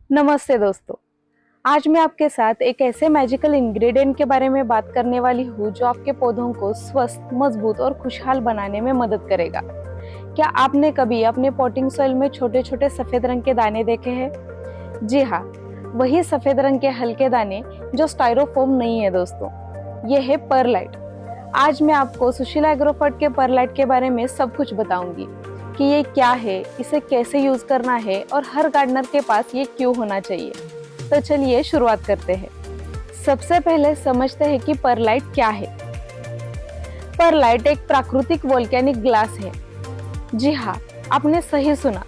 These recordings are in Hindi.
नमस्ते दोस्तों। आज मैं आपके साथ एक ऐसे मैजिकल इंग्रेडिएंट के बारे में बात करने वाली हूँ जो आपके पौधों को स्वस्थ, मजबूत और खुशहाल बनाने में मदद करेगा। क्या आपने कभी अपने पॉटिंग सॉइल में छोटे छोटे सफेद रंग के दाने देखे हैं? जी हाँ, वही सफेद रंग के हल्के दाने जो स्टाइरोफोम नहीं है दोस्तों, ये है परलाइट। आज मैं आपको सुशीला एग्रोफर्ट के परलाइट के बारे में सब कुछ बताऊंगी कि ये क्या है, इसे कैसे यूज करना है और हर गार्डनर के पास ये क्यों होना चाहिए। तो चलिए शुरुआत करते हैं। सबसे पहले समझते हैं कि परलाइट क्या है। परलाइट एक प्राकृतिक वोल्केनिक ग्लास है। जी हाँ, आपने सही सुना,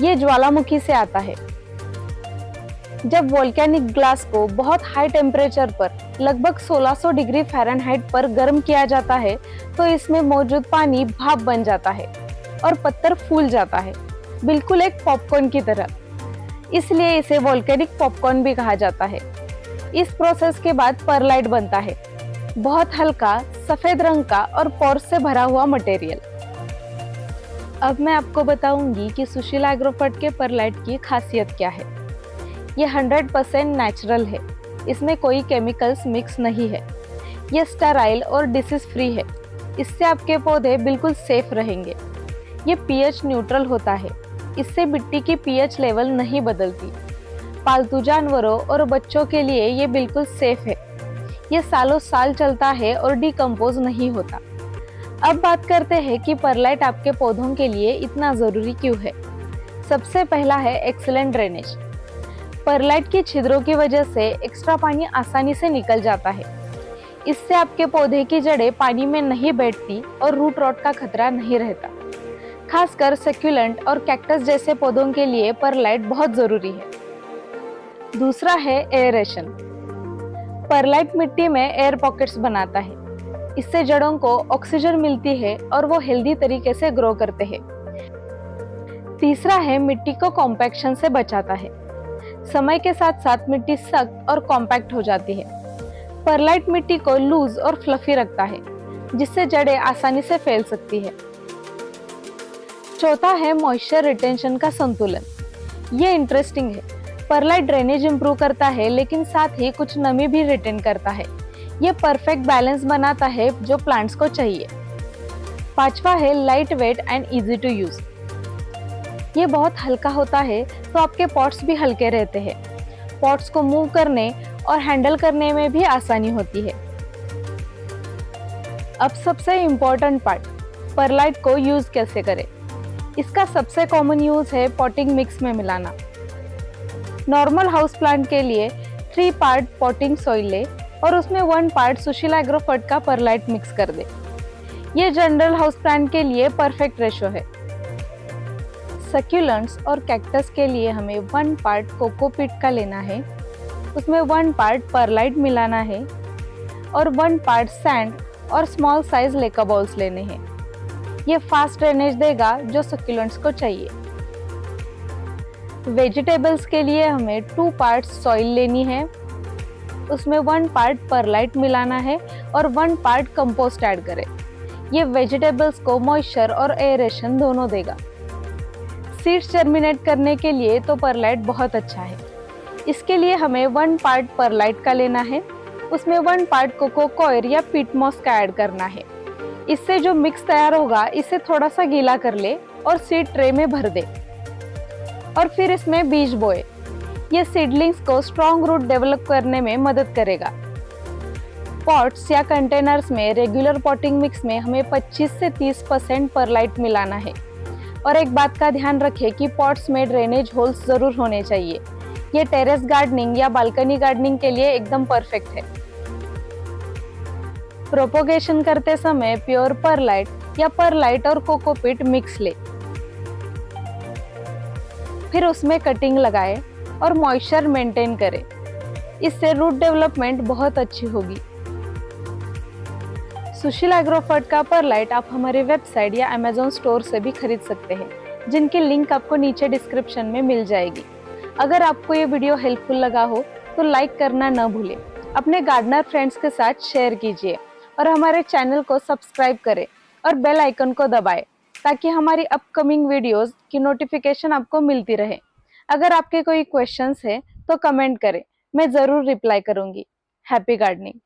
ये ज्वालामुखी से आता है। जब वोल्केनिक ग्लास को बहुत हाई टेम्परेचर पर लगभग 1600 डिग्री फ़ारेनहाइट पर गर्म किया जाता है तो इसमें मौजूद पानी भाप बन जाता है और पत्थर फूल जाता है, बिल्कुल एक पॉपकॉर्न की तरह। इसलिए इसे वोल्केनिक पॉपकॉर्न भी कहा जाता है। इस प्रोसेस के बाद परलाइट बनता है, बहुत हल्का सफेद रंग का और पोर्स से भरा हुआ मटेरियल। अब मैं आपको बताऊंगी कि सुशीला एग्रोफर्ट के परलाइट की खासियत क्या है। ये 100% नेचुरल है, इसमें कोई केमिकल्स मिक्स नहीं है। ये स्टेराइल और डिसीज फ्री है, इससे आपके पौधे बिल्कुल सेफ रहेंगे। ये पीएच न्यूट्रल होता है, इससे मिट्टी की पीएच लेवल नहीं बदलती। पालतू जानवरों और बच्चों के लिए ये बिल्कुल सेफ है। ये सालों साल चलता है और डिकम्पोज नहीं होता। अब बात करते हैं कि परलाइट आपके पौधों के लिए इतना जरूरी क्यों है। सबसे पहला है एक्सीलेंट ड्रेनेज। परलाइट की छिद्रों की वजह से एक्स्ट्रा पानी आसानी से निकल जाता है। इससे आपके पौधे की जड़ें पानी में नहीं बैठती और रूट रॉट का खतरा नहीं रहता। खासकर सक्यूलेंट और कैक्टस जैसे पौधों के लिए परलाइट बहुत जरूरी है। दूसरा है एयरेशन। परलाइट मिट्टी में एयर पॉकेट्स बनाता है, इससे जड़ों को ऑक्सीजन मिलती है और वो हेल्दी तरीके से ग्रो करते हैं। तीसरा है मिट्टी को कॉम्पैक्शन से बचाता है। समय के साथ साथ मिट्टी सख्त और कॉम्पैक्ट हो जाती है। परलाइट मिट्टी को लूज और फ्लफी रखता है, जिससे जड़ें आसानी से फैल सकती है। चौथा है मॉइस्चर रिटेंशन का संतुलन। ये इंटरेस्टिंग है। परलाइट ड्रेनेज इंप्रूव करता है लेकिन साथ ही कुछ नमी भी रिटेन करता है। ये परफेक्ट बैलेंस बनाता है जो प्लांट्स को चाहिए। पांचवा है light weight and easy to use. ये बहुत हल्का होता है तो आपके पॉट्स भी हल्के रहते हैं। पॉट्स को मूव करने और हैंडल करने में भी आसानी होती है। अब सबसे इम्पोर्टेंट पार्ट, परलाइट को यूज कैसे करें। इसका सबसे कॉमन यूज है पॉटिंग मिक्स में मिलाना। नॉर्मल हाउस प्लांट के लिए 3 पार्ट पॉटिंग सॉइल ले और उसमें 1 पार्ट सुशीला एग्रोफर्ट का परलाइट मिक्स कर दे। ये जनरल हाउस प्लांट के लिए परफेक्ट रेशो है। सक्यूलेंट्स और कैक्टस के लिए हमें 1 पार्ट कोकोपीट का लेना है, उसमें 1 पार्ट परलाइट मिलाना है और 1 पार्ट सैंड और स्मॉल साइज लेका बॉल्स लेने हैं। ये फास्ट ड्रेनेज देगा जो सक्यूलेंट्स को चाहिए। वेजिटेबल्स के लिए हमें 2 पार्ट सॉइल लेनी है, उसमें 1 पार्ट परलाइट मिलाना है और 1 पार्ट कंपोस्ट ऐड करें। ये वेजिटेबल्स को मॉइस्चर और एयरेशन दोनों देगा। सीड्स जर्मिनेट करने के लिए तो परलाइट बहुत अच्छा है। इसके लिए हमें 1 पार्ट परलाइट का लेना है, उसमें 1 पार्ट कोको कॉयर या पीट मॉस का ऐड करना है। इससे जो मिक्स तैयार होगा इसे थोड़ा सा गीला कर ले और सीड ट्रे में भर दे और फिर इसमें बीज बोए। ये सीडलिंग्स को स्ट्रॉन्ग रूट डेवलप करने में मदद करेगा। पॉट्स या कंटेनर्स में रेगुलर पॉटिंग मिक्स में हमें 25 से 30% परलाइट मिलाना है। और एक बात का ध्यान रखें कि पॉट्स में ड्रेनेज होल्स जरूर होने चाहिए। ये टेरेस गार्डनिंग या बालकनी गार्डनिंग के लिए एकदम परफेक्ट है। प्रोपोगेशन करते समय प्योर परलाइट या परलाइट और कोकोपीट मिक्स ले, फिर उसमें कटिंग लगाए और मॉइस्चर मेंटेन करें। इससे रूट डेवलपमेंट बहुत अच्छी होगी। सुशीला एग्रोफर्ट का परलाइट आप हमारे वेबसाइट या अमेज़न स्टोर से भी खरीद सकते हैं, जिनकी लिंक आपको नीचे डिस्क्रिप्शन में मिल जाएगी। अगर आपको ये वीडियो हेल्पफुल लगा हो तो लाइक करना न भूलें, अपने गार्डनर फ्रेंड्स के साथ शेयर कीजिए और हमारे चैनल को सब्सक्राइब करें और बेल आइकन को दबाएं ताकि हमारी अपकमिंग वीडियोस की नोटिफिकेशन आपको मिलती रहे। अगर आपके कोई क्वेश्चंस है तो कमेंट करें, मैं जरूर रिप्लाई करूंगी। Happy gardening.